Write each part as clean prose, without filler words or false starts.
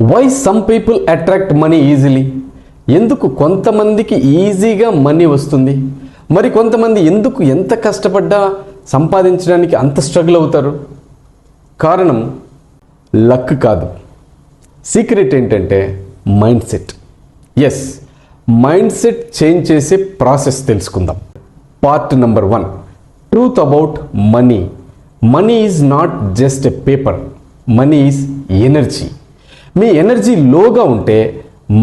Why some people attract money easily? ఎందుకు కొంతమందికి ఈజీగా మనీ వస్తుంది, మరి కొంతమంది ఎందుకు ఎంత కష్టపడ్డా సంపాదించడానికి అంత స్ట్రగుల్ అవుతారు? కారణం లక్ కాదు. సీక్రెట్ ఏంటంటే mind set. Yes, mind set change చేసే ప్రాసెస్ తెలుసుకుందాం. Part number 1, truth about money. Money is not just a paper, money is energy. మీ ఎనర్జీ లోగా ఉంటే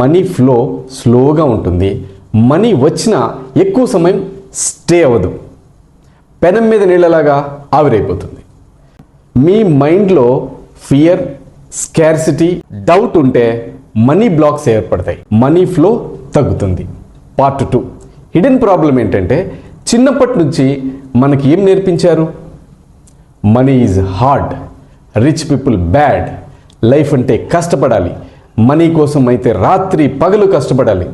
మనీ ఫ్లో స్లోగా ఉంటుంది. మనీ వచ్చినా ఎక్కువ సమయం స్టే అవ్వదు, పెనం మీద నీళ్ళలాగా ఆవిరైపోతుంది. మీ మైండ్లో ఫియర్, స్కార్సిటీ, డౌట్ ఉంటే మనీ బ్లాక్స్ ఏర్పడతాయి, మనీ ఫ్లో తగ్గుతుంది. పార్ట్ 2, హిడెన్ ప్రాబ్లం ఏంటంటే చిన్నప్పటి నుంచి మనకి ఏం నేర్పించారు? Money is hard, rich people bad, life అంటే కష్టపడాలి, మనీ కోసం అయితే రాత్రి పగలు కష్టపడాలి.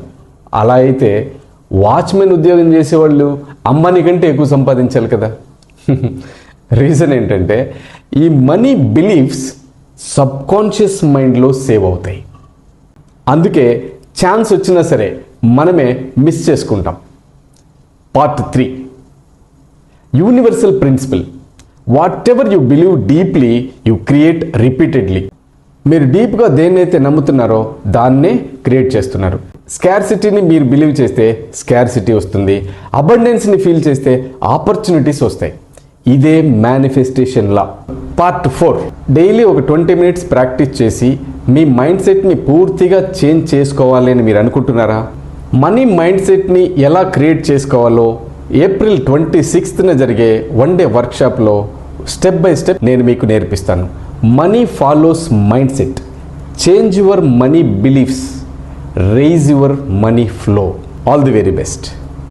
అలా అయితే వాచ్మెన్ ఉద్యోగం చేసేవాళ్ళు అంబానీ కంటే ఎక్కువ సంపాదించాలి కదా. రీజన్ ఏంటంటే ఈ మనీ బిలీఫ్స్ సబ్కాన్షియస్ మైండ్లో సేవ్ అవుతాయి. అందుకే ఛాన్స్ వచ్చినా సరే మనమే మిస్ చేసుకుంటాం. Part 3, universal principle. Whatever you believe deeply you create repeatedly. మీరు డీప్గా దేన్నైతే నమ్ముతున్నారో దాన్నే క్రియేట్ చేస్తున్నారు. స్కార్సిటీని మీరు బిలీవ్ చేస్తే స్కార్సిటీ వస్తుంది, అబండెన్స్ని ఫీల్ చేస్తే ఆపర్చునిటీస్ వస్తాయి. ఇదే మేనిఫెస్టేషన్ లా. పార్ట్ 4, డైలీ ఒక 20 minutes ప్రాక్టీస్ చేసి మీ మైండ్ సెట్ని పూర్తిగా చేంజ్ చేసుకోవాలి అని మీరు అనుకుంటున్నారా? మనీ మైండ్ సెట్ని ఎలా క్రియేట్ చేసుకోవాలో ఏప్రిల్ 26న జరిగే 1 day వర్క్షాప్లో స్టెప్ బై స్టెప్ నేను మీకు నేర్పిస్తాను. Money follows mind set. Change your money beliefs, rise your money flow. All the very best.